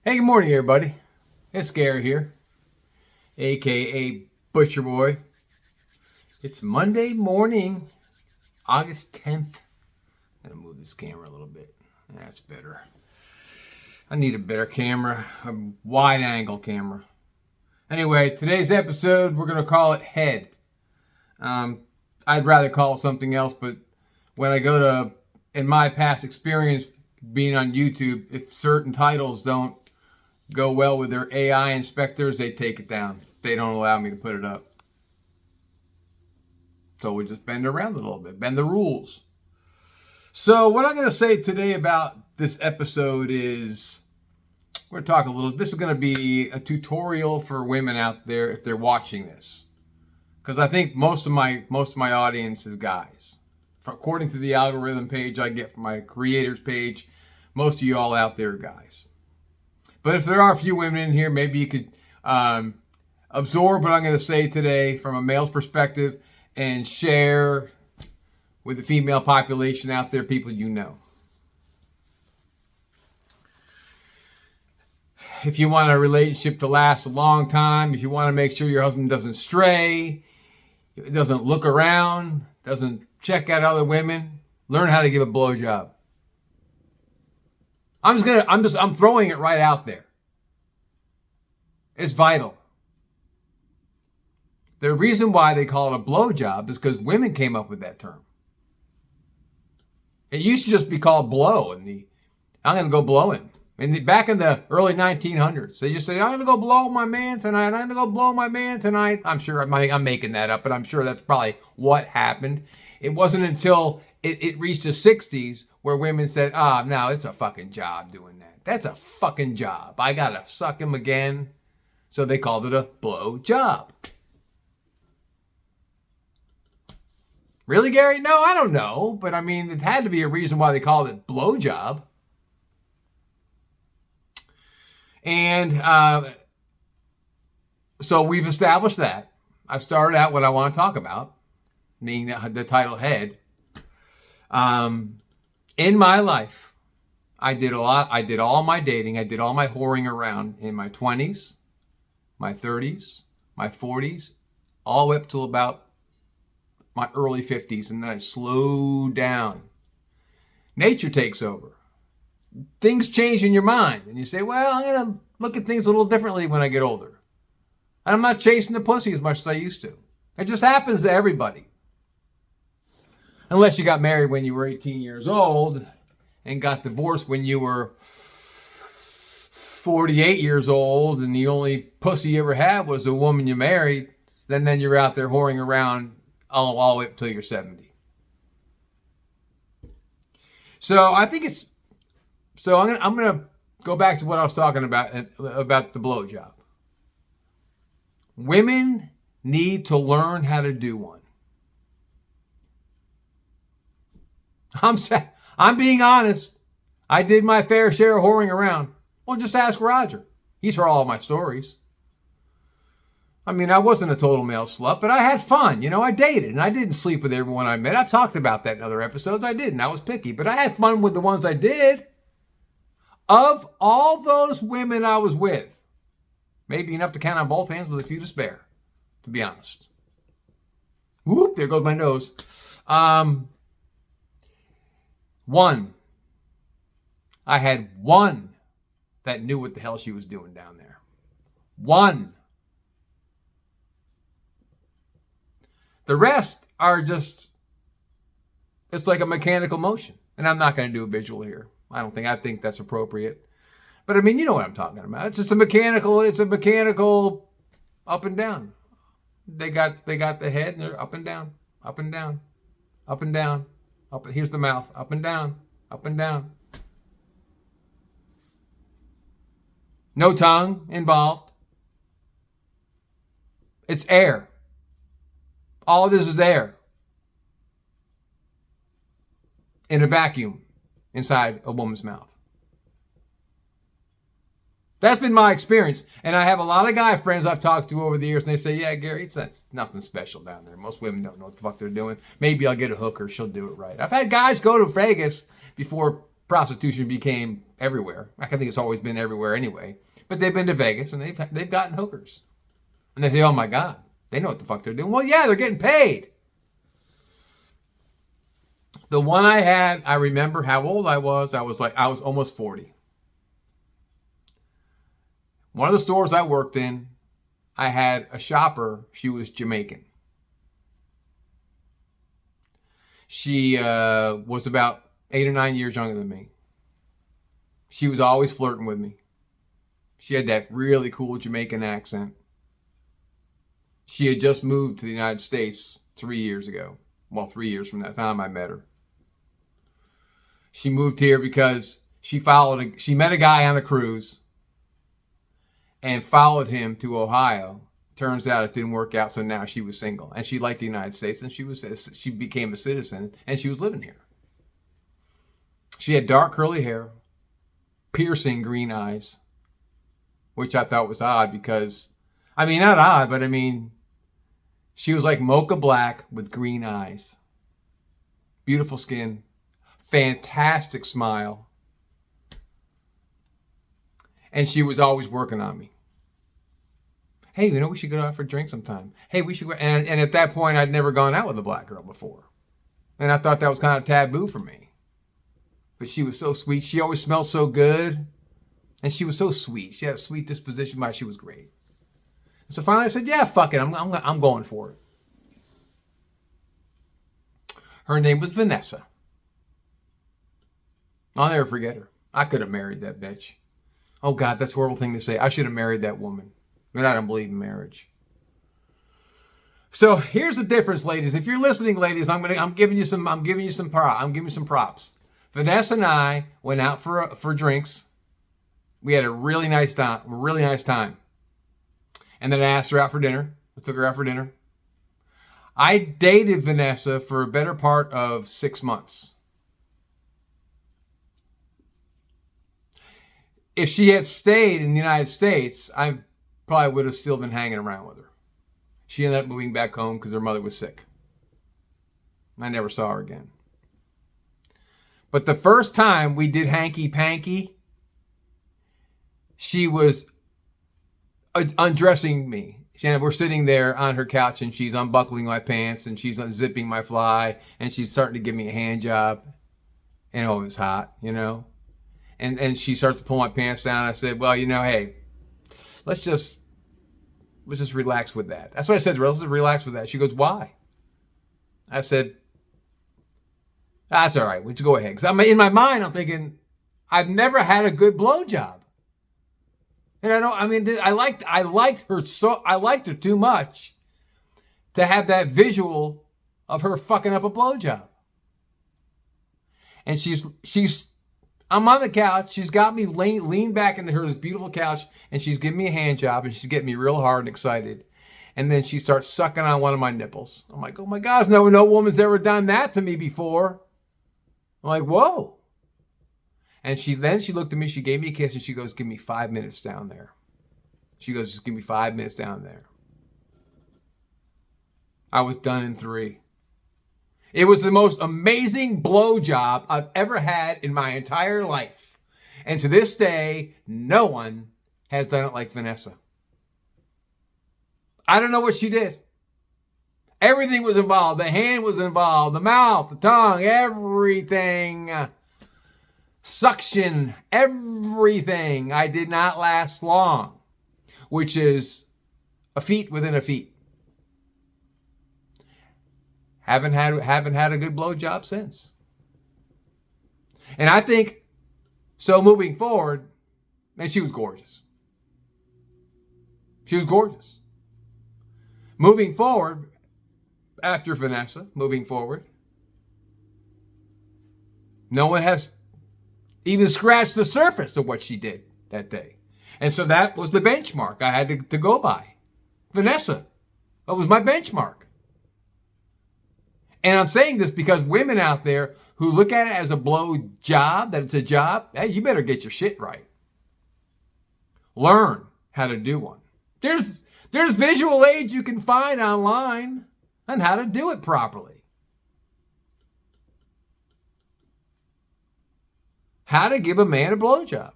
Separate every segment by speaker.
Speaker 1: Hey, good morning, everybody. It's Gary here, aka Butcher Boy. It's Monday morning, August 10th. I'm gonna move this camera a little bit. That's better. I need a better camera, a wide angle camera. Anyway, today's episode, we're gonna call it Head. I'd rather call it something else, but when I go to, in my past experience being on YouTube, if certain titles don't go well with their AI inspectors, they take it down. They don't allow me to put it up. So we just bend around a little bit, bend the rules. So what I'm going to say today about this episode is, we're going to talk a little, this is going to be a tutorial for women out there if they're watching this. Because I think most of my audience is guys. According to the algorithm page I get from my creators page, most of you all out there are guys. But if there are a few women in here, maybe you could absorb what I'm going to say today from a male's perspective and share with the female population out there, people you know. If you want a relationship to last a long time, if you want to make sure your husband doesn't stray, doesn't look around, doesn't check out other women, learn how to give a blowjob. I'm throwing it right out there. It's vital. The reason why they call it a blowjob is because women came up with that term. It used to just be called blow, I'm going to go blow him. Back in the early 1900s, they just said, I'm going to go blow my man tonight. I'm going to go blow my man tonight. I'm sure I'm making that up, but I'm sure that's probably what happened. It wasn't until it reached the 60s where women said, no, it's a fucking job doing that. That's a fucking job. I got to suck him again. So they called it a blow job. Really, Gary? No, I don't know. But I mean, it had to be a reason why they called it blow job. And so we've established that. I've started out what I want to talk about, being the title Head. In my life, I did all my dating. I did all my whoring around in my 20s, my 30s, my 40s, all the way up till about my early 50s. And then I slowed down. Nature takes over. Things change in your mind. And you say, well, I'm going to look at things a little differently when I get older. And I'm not chasing the pussy as much as I used to. It just happens to everybody. Unless you got married when you were 18 years old and got divorced when you were 48 years old and the only pussy you ever had was the woman you married, then you're out there whoring around all the way up till you're 70. So I think I'm gonna go back to what I was talking about the blowjob. Women need to learn how to do one. I'm being honest. I did my fair share of whoring around. Well, just ask Roger. He's heard all of my stories. I mean, I wasn't a total male slut, but I had fun. I dated, and I didn't sleep with everyone I met. I've talked about that in other episodes. I didn't. I was picky, but I had fun with the ones I did. Of all those women I was with, maybe enough to count on both hands with a few to spare, to be honest. Whoop, there goes my nose. I had one that knew what the hell she was doing down there. One. The rest are just, it's like a mechanical motion. And I'm not going to do a visual here. I think that's appropriate. But I mean, you know what I'm talking about. It's just a mechanical up and down. They got the head and they're up and down, up and down, up and down. Here's the mouth, up and down, up and down. No tongue involved. It's air. All this is air in a vacuum inside a woman's mouth. That's been my experience. And I have a lot of guy friends I've talked to over the years, and they say, yeah, Gary, it's nothing special down there. Most women don't know what the fuck they're doing. Maybe I'll get a hooker. She'll do it right. I've had guys go to Vegas before prostitution became everywhere. I think it's always been everywhere anyway. But they've been to Vegas and they've gotten hookers. And they say, oh my God, they know what the fuck they're doing. Well, yeah, they're getting paid. The one I had, I remember how old I was. I was almost 40. One of the stores I worked in, I had a shopper. She was Jamaican. She was about 8 or 9 years younger than me. She was always flirting with me. She had that really cool Jamaican accent. She had just moved to the United States 3 years ago. Well, 3 years from that time I met her. She moved here because she met a guy on a cruise and followed him to Ohio. Turns out it didn't work out, so now she was single. And she liked the United States, and she became a citizen, and she was living here. She had dark curly hair, piercing green eyes, which I thought was odd because, not odd, but she was like mocha black with green eyes. Beautiful skin, fantastic smile. And she was always working on me. Hey, we should go out for a drink sometime. Hey, we should go. And at that point, I'd never gone out with a black girl before. And I thought that was kind of taboo for me. But she was so sweet. She always smelled so good. And she was so sweet. She had a sweet disposition, but she was great. So finally I said, yeah, fuck it. I'm going for it. Her name was Vanessa. I'll never forget her. I could have married that bitch. Oh, God, that's a horrible thing to say. I should have married that woman. But I don't believe in marriage. So here's the difference, ladies. If you're listening, ladies, I'm giving you some props. Vanessa and I went out for drinks. We had a really nice time. And then I asked her out for dinner. I took her out for dinner. I dated Vanessa for a better part of 6 months. If she had stayed in the United States, I probably would have still been hanging around with her. She ended up moving back home because her mother was sick. I never saw her again. But the first time we did hanky-panky, she was undressing me. We're sitting there on her couch and she's unbuckling my pants and she's unzipping my fly and she's starting to give me a hand job. And it was hot, And she starts to pull my pants down. I said, well, hey, let's just relax with that. That's what I said. Let's just relax with that. She goes, why? I said, that's all right. Let's go ahead. Because in my mind, I'm thinking, I've never had a good blowjob. And I liked her too much to have that visual of her fucking up a blowjob. And I'm on the couch. She's got me leaned back into her beautiful couch, and she's giving me a hand job, and she's getting me real hard and excited. And then she starts sucking on one of my nipples. I'm like, oh my gosh, no woman's ever done that to me before. I'm like, whoa. And she looked at me, she gave me a kiss, and she goes, give me 5 minutes down there. She goes, just give me 5 minutes down there. I was done in 3. It was the most amazing blowjob I've ever had in my entire life. And to this day, no one has done it like Vanessa. I don't know what she did. Everything was involved. The hand was involved. The mouth, the tongue, everything. Suction, everything. I did not last long, which is a feat within a feat. Haven't had a good blowjob since. And I think, so moving forward, man, she was gorgeous. She was gorgeous. Moving forward, after Vanessa, no one has even scratched the surface of what she did that day. And so that was the benchmark I had to go by. Vanessa. That was my benchmark. And I'm saying this because women out there who look at it as a blow job, that it's a job, hey, you better get your shit right. Learn how to do one. There's visual aids you can find online on how to do it properly. how to give a man a blowjob,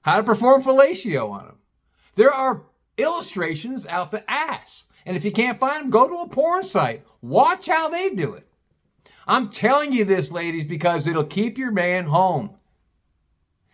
Speaker 1: how to perform fellatio on him. There are illustrations out the ass. And if you can't find them, go to a porn site. Watch how they do it. I'm telling you this, ladies, because it'll keep your man home.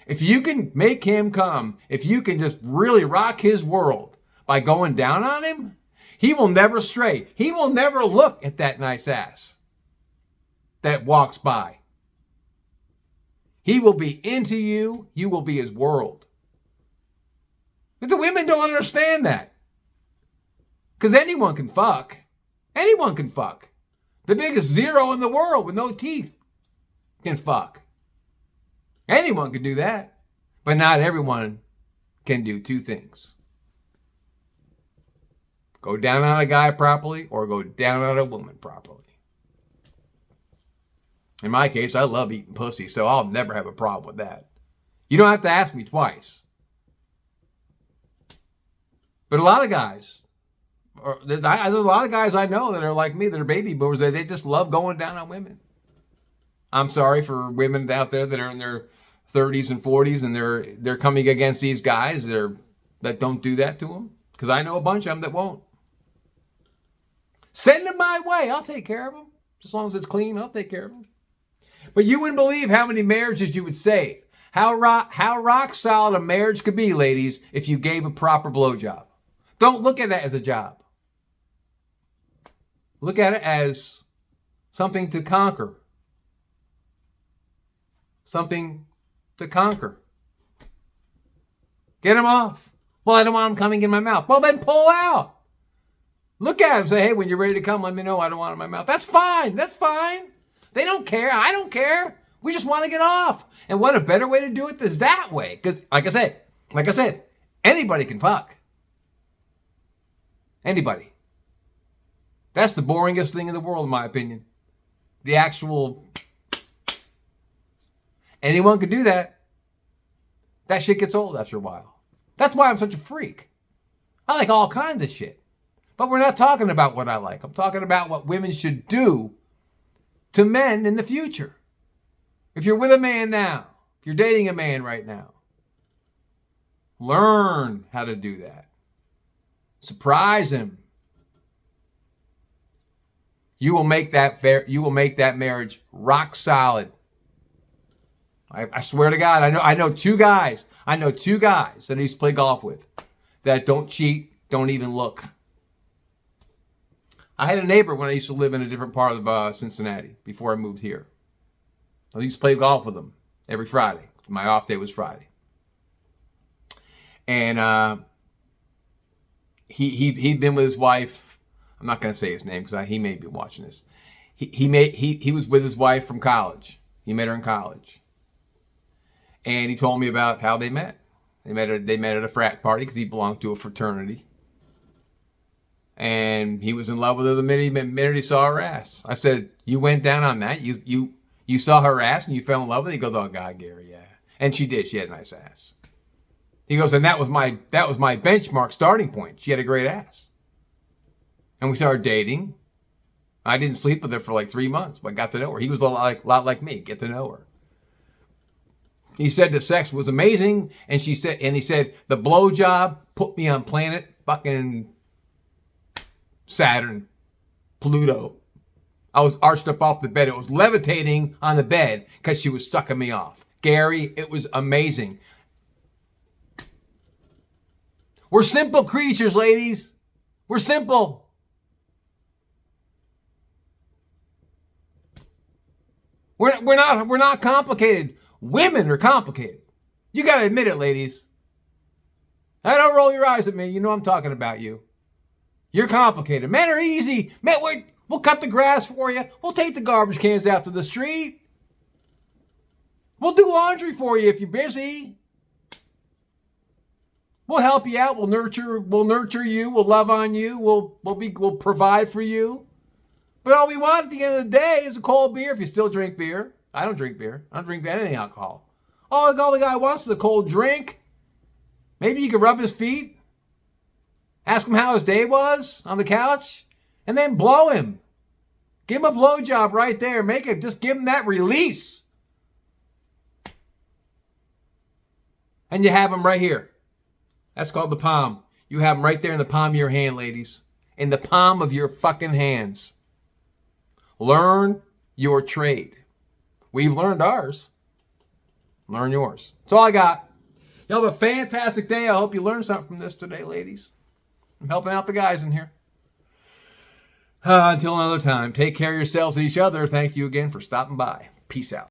Speaker 1: If you can make him come, if you can just really rock his world by going down on him, he will never stray. He will never look at that nice ass that walks by. He will be into you. You will be his world. But the women don't understand that. Because anyone can fuck. Anyone can fuck. The biggest zero in the world with no teeth can fuck. Anyone can do that. But not everyone can do two things. Go down on a guy properly or go down on a woman properly. In my case, I love eating pussy, so I'll never have a problem with that. You don't have to ask me twice. But a lot of guys, there's a lot of guys I know that are like me, that are baby boomers, they just love going down on women. I'm sorry for women out there that are in their 30s and 40s and they're coming against these guys that don't do that to them. Because I know a bunch of them that won't. Send them my way. I'll take care of them. As long as it's clean, I'll take care of them. But you wouldn't believe how many marriages you would save. How rock solid a marriage could be, ladies, if you gave a proper blowjob. Don't look at it as a job. Look at it as something to conquer. Something to conquer. Get him off. Well, I don't want him coming in my mouth. Well, then pull out. Look at him. Say, hey, when you're ready to come, let me know. I don't want it in my mouth. That's fine. That's fine. They don't care. I don't care. We just want to get off. And what a better way to do it is that way. Because, like I said, anybody can fuck. Anybody. That's the boringest thing in the world, in my opinion. The actual... Anyone can do that. That shit gets old after a while. That's why I'm such a freak. I like all kinds of shit. But we're not talking about what I like. I'm talking about what women should do to men in the future. If you're with a man now, if you're dating a man right now, learn how to do that. Surprise him. You will make that marriage rock solid. I swear to God, I know two guys that I used to play golf with that don't cheat, don't even look. I had a neighbor when I used to live in a different part of Cincinnati before I moved here. I used to play golf with him every Friday. My off day was Friday. And he'd been with his wife. I'm not going to say his name because he may be watching this. He was with his wife from college. He met her in college. And he told me about how they met. They met at a frat party because he belonged to a fraternity. And he was in love with her the minute he saw her ass. I said, you went down on that? You saw her ass and you fell in love with her? He goes, oh God, Gary, yeah. And she did. She had a nice ass. He goes, and that was my benchmark starting point. She had a great ass. And we started dating. I didn't sleep with her for like 3 months, but I got to know her. He was a lot like me, get to know her. He said the sex was amazing, and he said the blowjob put me on planet fucking Saturn, Pluto. I was arched up off the bed. It was levitating on the bed because she was sucking me off. Gary, it was amazing. We're simple creatures, ladies. We're simple. We're not complicated. Women are complicated. You got to admit it, ladies. I don't roll your eyes at me. You know I'm talking about you. You're complicated. Men are easy. Men, we'll cut the grass for you. We'll take the garbage cans out to the street. We'll do laundry for you if you're busy. We'll help you out. We'll nurture you. We'll love on you. We'll provide for you. But all we want at the end of the day is a cold beer if you still drink beer. I don't drink beer. I don't drink any alcohol. All the guy wants is a cold drink. Maybe you can rub his feet. Ask him how his day was on the couch. And then blow him. Give him a blowjob right there. Just give him that release. And you have them right here. That's called the palm. You have them right there in the palm of your hand, ladies. In the palm of your fucking hands. Learn your trade. We've learned ours. Learn yours. That's all I got. Y'all have a fantastic day. I hope you learned something from this today, ladies. I'm helping out the guys in here. Until another time, take care of yourselves and each other. Thank you again for stopping by. Peace out.